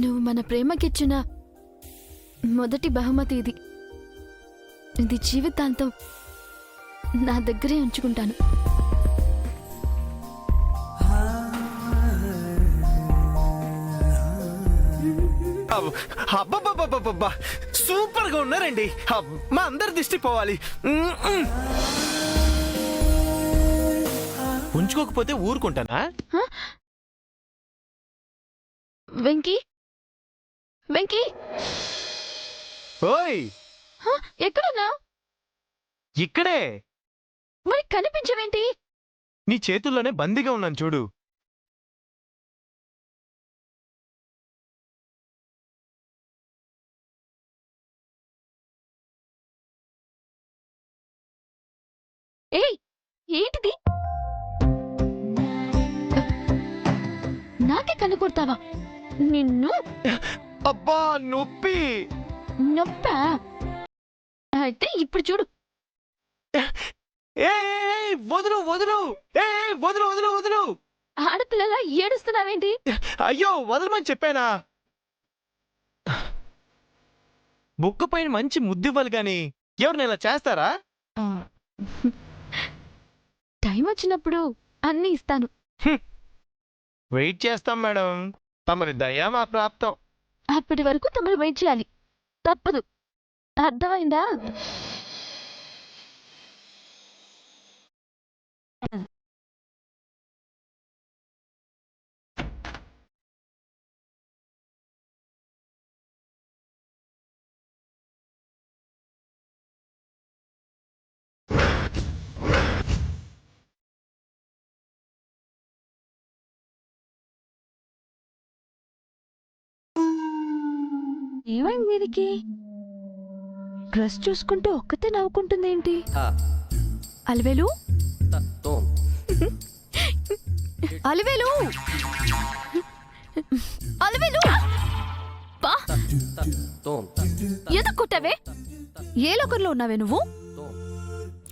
నువ్వు మన ప్రేమకిచ్చిన మొదటి బహుమతి ఇది. ఇది జీవితాంతం నా దగ్గరే ఉంచుకుంటాను. అబ్బబ్బబ్బబ్బబ్బా, సూపర్ గా ఉన్నారండి. మా అందరి దిష్టి పోవాలి. ఉంచుకోకపోతే ఊరుకుంటానా? వెంకీ, వెంకీ, ఓయ్ ఎక్కడున్నా? ఇక్కడే. మరి కనిపించవేంటి? నీ చేతుల్లోనే బందీగా ఉన్నాను చూడు. ఏయ్, ఏంటిది? నాకే కన్ను కొడతావా? నిన్ను. అబ్బా నొప్పి. నొప్పా? అయితే ఇప్పుడు చూడు. వదులు వదులు, వదులు వదులు వదులు. ఆడపిల్లలా ఏడుస్తున్నావేంటి? అయ్యో వదలమని చెప్పానా? బుక్క పైన మంచి ముద్దివ్వాలి గాని ఎవరిని ఇలా చేస్తారా? టైం వచ్చినప్పుడు అన్నీ ఇస్తాను. వెయిట్ చేస్తాం మేడం. తమరి దయ మా ప్రాప్తం. అప్పటి వరకు తమరు వెయిట్ చేయాలి, తప్పదు. అర్థమైందా? ఏమైంది దీనికి? డ్రెస్ చూసుకుంటూ ఒక్కతే నవ్వుకుంటుందేంటి? అలివేలు, అలివేలు, అలివేలు, ఎందుకు కొట్టావే? ఏ లోకంలో ఉన్నావే నువ్వు?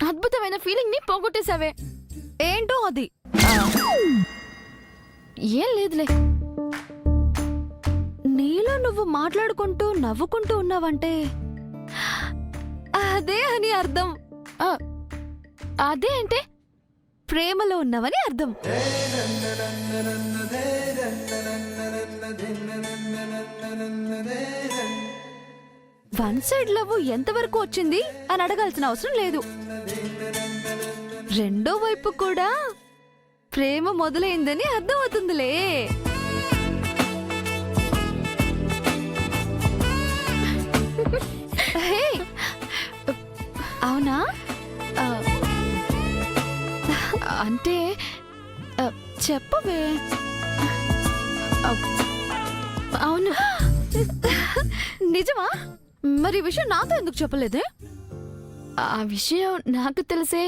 అద్భుతమైన ఫీలింగ్ ని పోగొట్టేశావే. ఏంటో అది? ఏం లేదులే. నీలో నువ్వు మాట్లాడుకుంటూ నవ్వుకుంటూ ఉన్నావంటే అదే అని అర్థం. అదే అంటే ప్రేమలో ఉన్నావని అర్థం. వన్ సైడ్ లవ్ ఎంతవరకు వచ్చింది అని అడగాల్సిన అవసరం లేదు. రెండో వైపు కూడా ప్రేమ మొదలైందని అర్థం అవుతుందిలే. అవునా? అంటే చెప్పవే. అవును. నిజమా? మరి ఈ విషయం నాతో ఎందుకు చెప్పలేదే? ఆ విషయం నాకు తెలిసే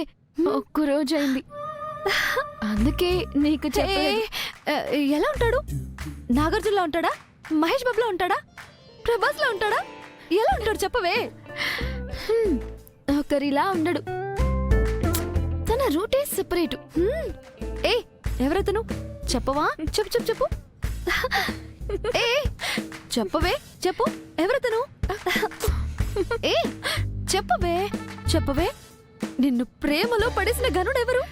ఒక్కరోజు అయింది, అందుకే నీకు చెప్పలేదు. ఎలా ఉంటాడు? నాగార్జునలా ఉంటాడా? మహేష్ బాబులా ఉంటాడా? ప్రభాస్ లా ఉంటాడా? ఎలా ఉంటాడు చెప్పవే. ఒకరిలా ఉండడు, తన రూటే సెపరేటు. ఏ ఎవరతను? చెప్పవా? చెప్పు చెప్పు చెప్పు. ఏ చెప్పవే, చెప్పు. ఎవరతను? ఏ చెప్పవే, చెప్పవే. నిన్ను ప్రేమలో పడేసిన గనుడెవరు?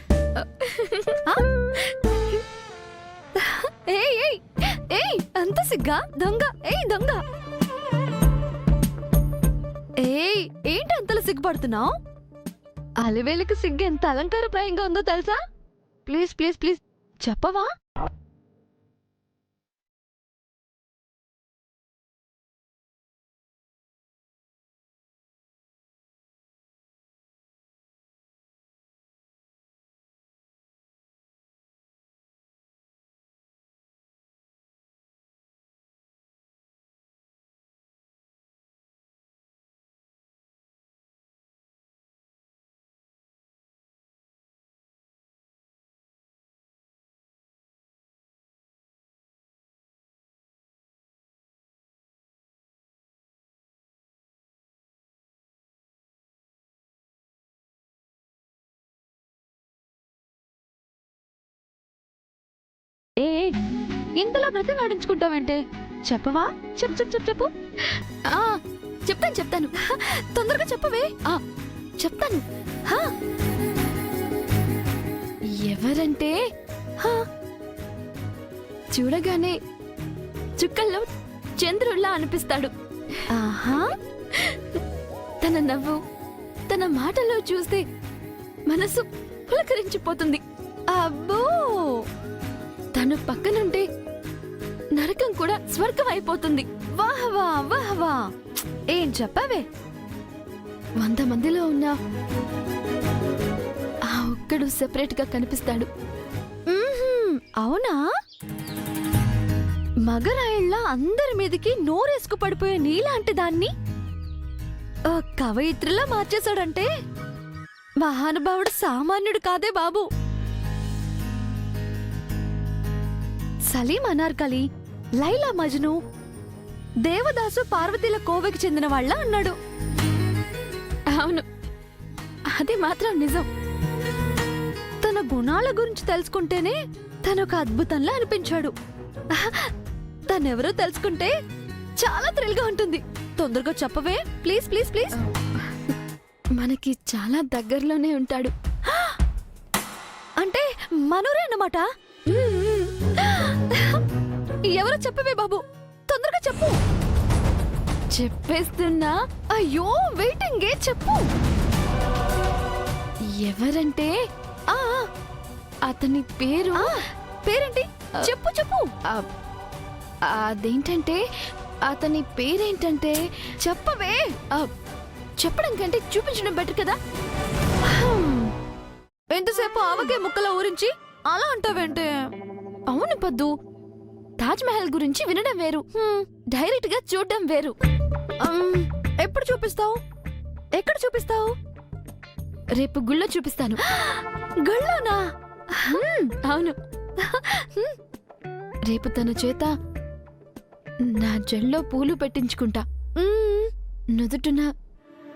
ఏయ్ అంత సిగ్గా? దొంగ, ఏయ్ దొంగ. ఏయ్ ఏంటి అంతలా సిగ్గుపడుతున్నావు? అలివేలుకి సిగ్గు ఎంత అలంకారప్రాయంగా ఉందో తెలుసా? ప్లీజ్ ప్లీజ్ ప్లీజ్ చెప్పవా? ఏ ఇంతలో బ్రతిమాడించుకుంటావంటే? చెప్పవా? చెప్పు. ఆ, చెప్తాను. తొందరగా చెప్పవే. చెప్తాను. ఎవరంటే చూడగానే చుక్కల్లో చంద్రుల్లా అనిపిస్తాడు. ఆహా, తన నవ్వు, తన మాటలో చూస్తే మనసు పులకరించిపోతుంది. అబ్బో, తను పక్కనుంటే నరకం కూడా స్వర్గం అయిపోతుంది. వాహ్ వాహ్ వాహ్ వాహ్, ఏం చెప్పవే? 100 మందిలో ఉన్న ఆ ఒక్కడు సెపరేట్ గా కనిపిస్తాడు. అవునా? మగరాయిళ్ళ అందరి మీదకి నోరేసుకు పడిపోయే నీలాంటి దాన్ని కవయిత్రిలా మార్చేశాడంటే మహానుభావుడు సామాన్యుడు కాదే బాబు. సలీం అనార్కలి, లైలా మజ్ను, దేవదాసు పార్వతీల కోవకి చెందిన వాళ్ళ అన్నాడు. అవును, అది మాత్రం నిజం. తన గుణాల గురించి తెలుసుకుంటేనే తనొక అద్భుతంలా అనిపించాడు. తనెవరో తెలుసుకుంటే చాలా థ్రిల్ గా ఉంటుంది. తొందరగా చెప్పవే, ప్లీజ్ ప్లీజ్ ప్లీజ్. మనకి చాలా దగ్గరలోనే ఉంటాడు. అంటే మనోరే అన్నమాట. ఎవరో చెప్పవే బాబు, తొందరగా చెప్పు. చెప్పేస్తున్నా. అయ్యో వెయిటింగే, చెప్పు. ఎవరంటే అతని పేరేంటి? చెప్పు. అదేంటంటే అతని పేరేంటంటే చెప్పవే. చెప్పడం కంటే చూపించడం బెటర్ కదా. ఎంతసేపు ఆవగే ముక్కల ఊరించి అలా అంటావేంటే? అవును పద్దు, తాజ్ మహల్ గురించి వినడం వేరు, డైరెక్ట్ గా చూడడం వేరు. ఎప్పుడు చూపిస్తావు? ఎక్కడ చూపిస్తావు? రేపు గుళ్ళో చూపిస్తాను. గుళ్ళోనా? అవును. రేపు తన చేత నా జల్లో పూలు పెట్టించుకుంటా, నుదుటున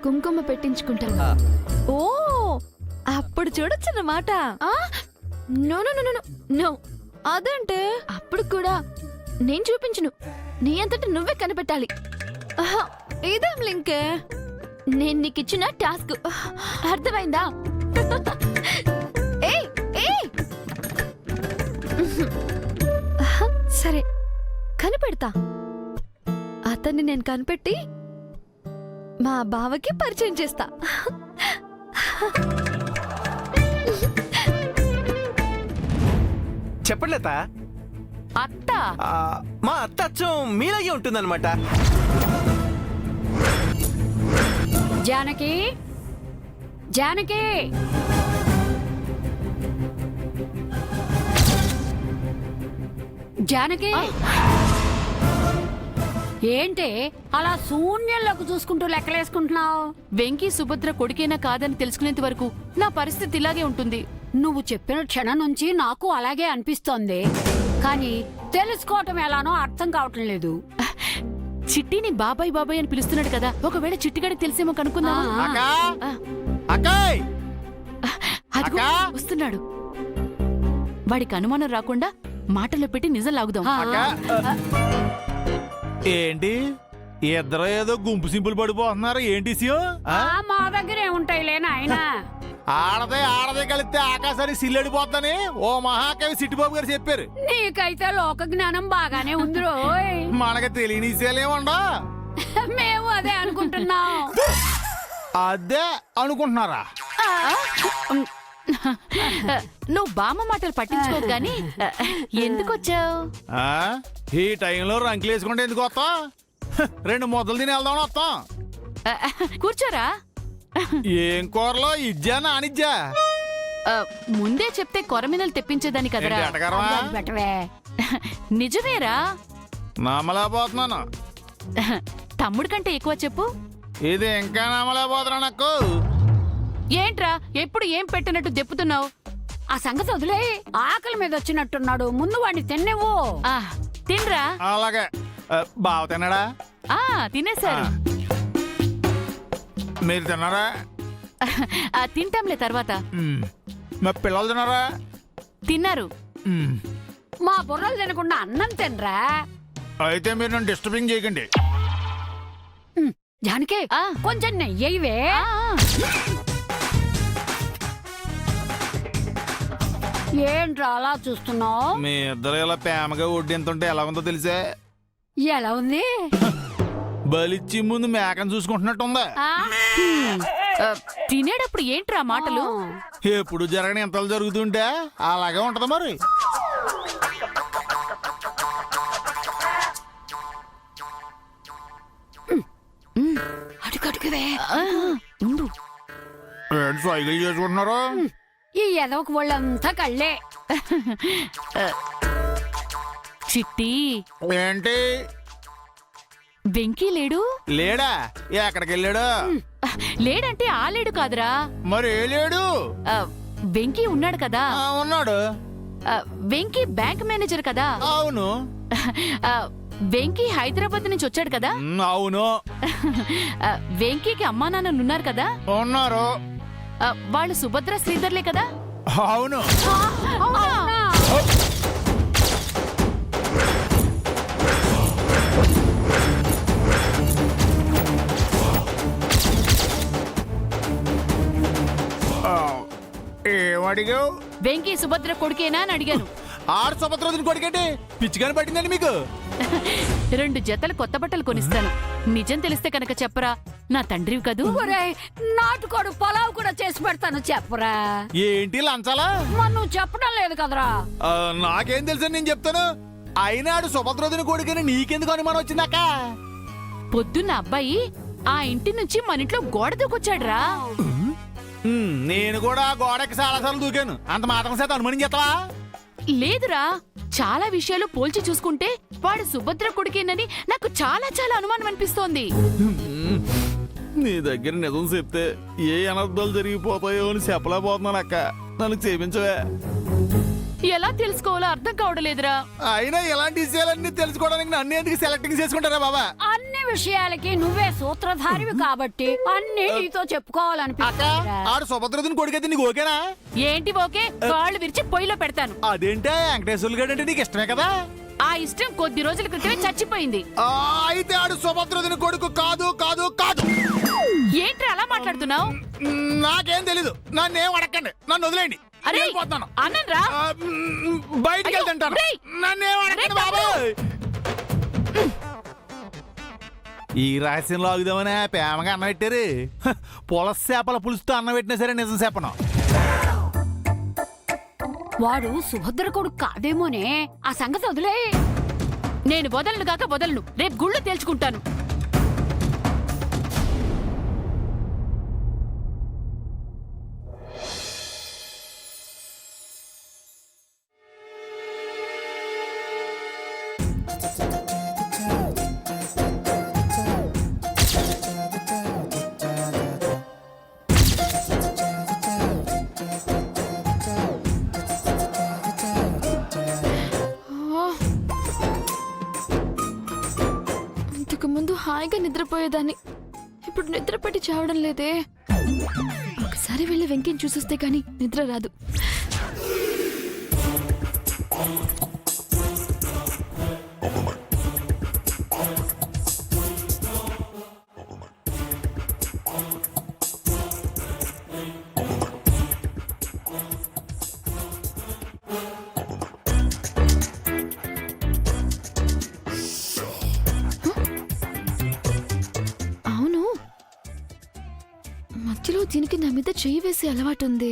కుంకుమ పెట్టించుకుంటా. ఓ, అప్పుడు చూడొచ్చన్నమాట. No no no no. అదంటే అప్పుడు కూడా నేను చూపించును, నీ అంతటా నువ్వే కనిపెట్టాలి. ఇదేం లింకే? నేను నీకిచ్చిన టాస్క్ అర్థమైందా? సరే, కనిపెడతా. అతన్ని నేను కనిపెట్టి మా బావకి పరిచయం చేస్తా. చెప్పండి అత్త. అత్త? మా అత్త అచ్చం మీలాగే ఉంటుందన్నమాట. జానకి, జానకి, జానకి, ఏంటి అలా శూన్యంలోకి చూసుకుంటూ లెక్కలేసుకుంటున్నావు? వెంకీ సుభద్ర కొడుకేనా కాదని తెలుసుకునేంత వరకు నా పరిస్థితి ఇలాగే ఉంటుంది. నువ్వు చెప్పిన క్షణం నుంచి నాకు అలాగే అనిపిస్తోంది, కానీ తెలుసుకోవటం ఎలానో అర్థం కావటం లేదు. చిట్టిని బాబాయ్ బాబాయ్ అని పిలుస్తున్నాడు కదా, ఒకవేళ చిట్టిగాడికి తెలిసేమో కనుక్కుందా? అదిగో వస్తున్నాడు. వాడికి అనుమానం రాకుండా మాటల్లో పెట్టి నిజం లాగుదాం. ఏంటి ఇద్దరు ఏదో గుంపు సింపుల్ పడిపోతున్నారు? ఏంటి మా దగ్గర ఏముంటాయిలే నాయన. ఆడదే కలిస్తే ఆకాశానికి సిల్లడిపోద్దని ఓ మహాకవి సిట్టిబాబు గారు చెప్పారు. నీకైతే లోక జ్ఞానం బాగానే ఉంది రోయ్. మనకి తెలియని విషయాలేముండా? మేము అదే అనుకుంటున్నాం. అదే అనుకుంటున్నారా? నువ్వు బామ్మ మాటలు పట్టించుకో గాని ఎందుకు వచ్చావు? ఈ టైంలో రంకులేసుకుంటే ఎందుకు వస్తాం? 2 ముద్దలు తిని వెళ్దామని వస్తాం. కూర్చోరా. ఏం కూరలో ఇజ్జా నానిజ్జా? ముందే చెప్తే కొరమినలు తెప్పించేదాన్ని కదరా. పెట్టవే. నిజమేరా, నమ్మలేకపోతున్నాను. తమ్ముడు కంటే ఎక్కువ చెప్పు. ఇది ఇంకా నమ్మలేకపోతున్నా నాకు. ఏంట్రా ఎప్పుడు ఏం పెట్టినట్టు దెప్పుతున్నావు? ఆ సంగతి వదిలే, ఆకలి మీద వచ్చినట్టున్నాడు, ముందు వాడిని తిన్నేవు. తినరా. అలాగే. బావ తిన్నాడా? తినేశారు. మీరు తిన్నారా? తింటాంలే తర్వాత. మా పిల్లలు తిన్నారా? తిన్నారు. మా బుర్రలు తినకుండా అన్నం తినరా. అయితే మీరు నన్ను డిస్టర్బింగ్ చేయకండి. జానకి ఆ. కొంచెం నెయ్యవే. ఆ, ఏంట్రా అలా చూస్తున్నావు? మీ ఇద్దరు ఇలా ప్రేమగా వడ్డింతుంటే ఎలా ఉందో తెలిసే. ఎలా ఉంది? బలిచ్చి ముందు మేకను చూసుకుంటున్నట్టుందా? ఆ? ఆ, తినేటప్పుడు ఏంట్రా మాటలు? ఎప్పుడు జరగని ఎంతలు జరుగుతుంటే అలాగే ఉంటది మరి. అడుగడుగువే. ఆ, ఉండు. ఏంటి సైకిల్ చేసుకుంటున్నారు? ఈ ఎదవకు వాళ్ళంతా కళ్ళే. చిట్టి, ఏంటి వెంకీ లేడు? లేడా? ఎక్కడికి వెళ్ళాడు? లేడంటే ఆ లేడు కాదురా. మరి ఏ లేడు? ఆ, వెంకీ ఉన్నాడు కదా. ఉన్నాడు. ఆ, వెంకీ బ్యాంక్ మేనేజర్ కదా. అవును. ఆ, వెంకీ హైదరాబాద్ నుంచి వచ్చాడు కదా. అవును. ఆ, వెంకీకి అమ్మా నాన్నలు ఉన్నారు కదా. ఉన్నారు. ఆ, వాళ్ళు సుభద్ర శ్రీధర్లే కదా. అవును. అవునా? ఏమడిగావు? వెంకీ సుభద్ర కొడుకేనా అని అడిగాను. ఆరు సుభద్రదిని కొడుకేంటి? పిచ్చిగాని పట్టిందండి మీకు? 2 జతలు కొత్త బట్టలు కొనిస్తాను. నిజం తెలిస్తే కనుక చెప్పరా, నా తండ్రివి కదూ. ఒరేయ్, నాటుకోడు పొలావు కూడా చేసి పెడతాను, చెప్పరా. ఏంటి లంచాలా? మరి నువ్వు చెప్పడం లేదు కదరా. నాకేం తెలుసని నేను చెప్తాను. అయినాడు సుభద్రదిని కొడుకని నీకెందుకు అనుమానం వచ్చిందాక? పొద్దున్న అబ్బాయి ఆ ఇంటి నుంచి మన ఇంట్లో గోడ దూకొచ్చాడురా. నేను కూడా గోడకి చాలాసార్లు దూకాను. అంత మాత్రం చేత అనుమానం చేస్తావా? లేదురా, చాలా విషయాలు పోల్చి చూసుకుంటే వాడు సుభద్ర కొడుకేనని నాకు చాలా చాలా అనుమానం అనిపిస్తోంది. నీ దగ్గర నిజం చెప్తే ఏ అనర్థాలు జరిగిపోతాయో అని చెప్పలేకపోతున్నాను అక్క. నన్ను క్షమించవే. ఎలా తెలుసుకోవాలో అర్థం కావడలేదురా. అయినా ఇలాంటి విషయాలన్నీ తెలుసుకోవడానికి నన్ను ఎందుకు సెలెక్టింగ్ చేసుకుంటారా బాబా? అన్ని విషయాలకి నువ్వే సూత్రధారివి కాబట్టి అన్ని నీతో అక్క, చెప్పుకోవాలనిపిస్తుంది. ఆడు సుభద్రదిని కొడుకైతే నీకు ఓకేనా? ఏంటి ఓకే? కాళ్ళు విరిచి పొయ్యిలో పెడతాను. అదేంటే వెంకటేశ్వర్లు గారు అంటే నీకు ఇష్టమే కదా? ఆ ఇష్టం కొద్ది రోజుల క్రితమే చచ్చిపోయింది. అయితే ఆడు సుభద్రదిని కొడుకు కాదు కాదు కాదు. ఏంట్రా అలా మాట్లాడుతున్నావు? నాకేం తెలీదు. నన్నేం అడగండి. నన్ను వదిలేయండి. అరే, వెళ్ళిపోతున్నాను. అన్నరా బయటికి అయ్యో, వెళ్తుంటాను. రేయ్. నన్నేం అడగండి రేయ్, బాబాయ్. ఈ రహస్యంలో ఆగుదామనే ప్రేమగా అన్నం పెట్టారు. పులస చేపల పులుసుతో అన్నం పెట్టినా సరే నిజం చెప్పను. వాడు సుభద్ర కొడుకు కాదేమోనే. ఆ సంగతి వదిలే. నేను వదలను కాక వదలను. రేపు గుళ్ళు తేల్చుకుంటాను. ఇంతకు ముందు హాయిగా నిద్రపోయేదాన్ని. ఇప్పుడు నిద్ర పట్టి చావడం లేదే. ఒకసారి వెళ్ళి వెంకిని చూసొస్తే గాని నిద్ర రాదు. అవును, మధ్యలో దీనికి నా మీద చెయ్యి వేసే అలవాటు ఉంది.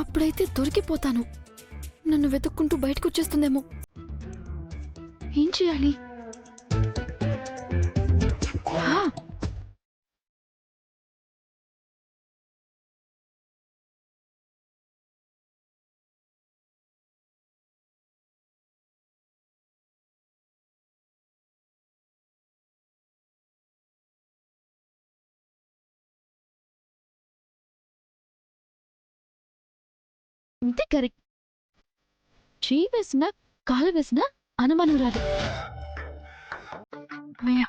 అప్పుడైతే దొరికిపోతాను. నన్ను వెతుక్కుంటూ బయటకు వచ్చేస్తుందేమో. ఏం చేయాలి? ఆ, ఇంతే కరెక్ట్. చెయ్యి వేసినా కాలు వేసినా అనుమానం రాదు. అమ్మయ్య.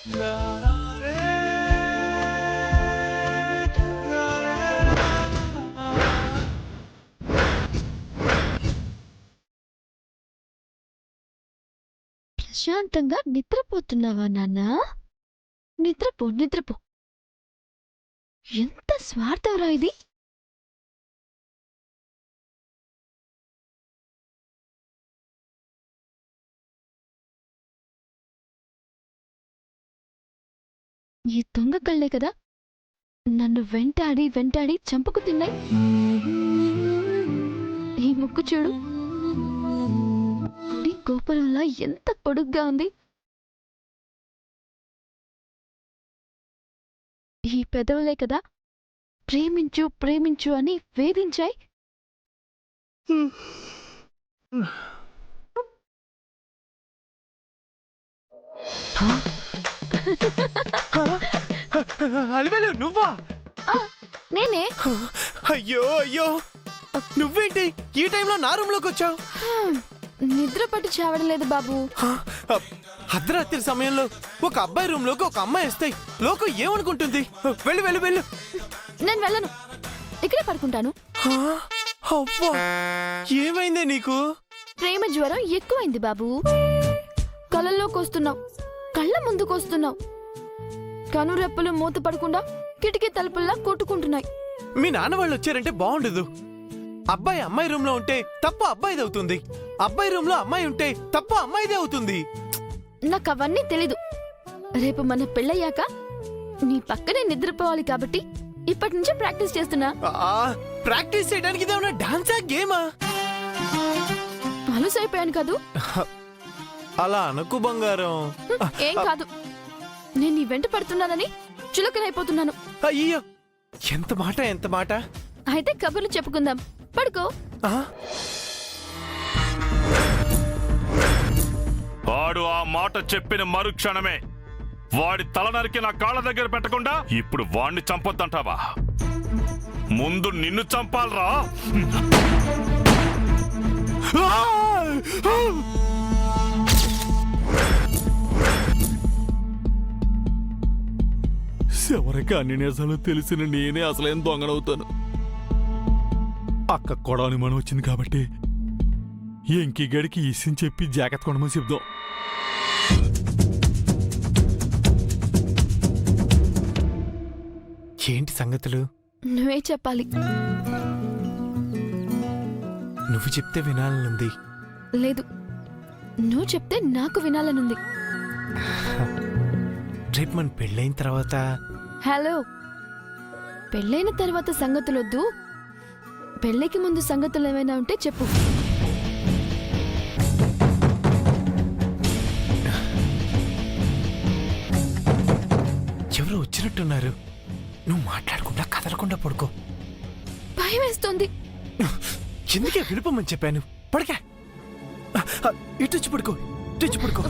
ప్రశాంతంగా నిద్రపోతున్నావా నాన్న? నిద్రపో నిద్రపో. ఎంత స్వార్థంరా ఇది. ఈ దొంగ కళ్ళే కదా నన్ను వెంటాడి వెంటాడి చంపుకు తిన్నాయి. ఈ ముక్కు చూడు, నీ గోపురంలా ఎంత పొడుగ్గా ఉంది. ఈ పెదవులే కదా ప్రేమించు ప్రేమించు అని వేధించాయి. అలివేలు నువ్వా? నేనే. అయ్యో అయ్యో, నువ్వేంటి ఈ టైంలో నా రూమ్ లోకి వచ్చావు? నిద్ర పట్టి చావడలేదు బాబు. అర్ధరాత్రి సమయంలో ఒక అబ్బాయి రూమ్ లోకి ఒక అమ్మాయి వస్తాయి, లోకం ఏమనుకుంటుంది? వెళ్ళు వెళ్ళు వెళ్ళు. నేను వెళ్ళను, ఇక్కడే పడుకుంటాను. అవ్వా, ఏమైందే నీకు? ప్రేమ జ్వరం ఎక్కువైంది బాబు. కళ్ళల్లోకి వస్తున్నావు, కళ్ళ ముందుకు వస్తున్నావు. కనురెప్పలు మూత పడకుండా కిటికీ తలుపుల్లా కొట్టుకుంటున్నాయి. మీ నాన్న వాళ్ళు వచ్చారంటే బాగుండదు. అబ్బాయి అమ్మాయి రూమ్ లో ఉంటే తప్పు అబ్బాయిది అవుతుంది, అబ్బాయి రూమ్ లో అమ్మాయి ఉంటే తప్పు అమ్మాయిదే అవుతుంది. నాకు అవన్నీ తెలీదు. రేపు మన పెళ్ళయ్యాక నీ పక్కనే నిద్రపోవాలి కాబట్టి ఇప్పటి నుంచే ప్రాక్టీస్ చేస్తున్నా. ప్రాక్టీస్ చేయడానికి ఇదేమన్నా డాన్సా గేమా? అలసైపోయాను కాదు. అలా అనకు బంగారం. ఏం కాదు, నేను నీ వెంట పడుతున్నానని చులకనైపోతున్నాను. అయ్యో, ఎంత మాట ఎంత మాట. అయితే కబుర్లు చెప్పుకుందాం, పడుకో. వాడు ఆ మాట చెప్పిన మరుక్షణమే వాడి తల నరికి నా కాళ్ళ దగ్గర పెట్టకుండా ఇప్పుడు వాణ్ణి చంపొద్దంటావా? ముందు నిన్ను చంపాలరా. ఎవరికి అన్ని నిజాలు తెలిసిన నేనే అసలేం దొంగనవుతాను. అక్క కొడాని మనం వచ్చింది కాబట్టి ఎంకి గడికి ఇసిం చెప్పి జాగ్రత్త కొనమని చెప్దాం. ఏంటి సంగతులు? నువ్వే చెప్పాలి. నువ్వు చెప్తే వినాలనుంది. లేదు, నువ్వు చెప్తే నాకు వినాలనుంది. రేపు మన పెళ్ళైన తర్వాత హలో, పెళ్ళైన తర్వాత సంగతులొద్దు. పెళ్ళికి ముందు సంగతులు ఏమైనా ఉంటే చెప్పు. ఎవరో వచ్చినట్టున్నారు. నువ్వు మాట్లాడకుండా కదలకుండా పడుకో. భయం వేస్తుంది. ఎందుకే విలుపమని చెప్పాను. పడకా, ఇటు వచ్చి పడుకో, ఇటు వచ్చి పడుకో.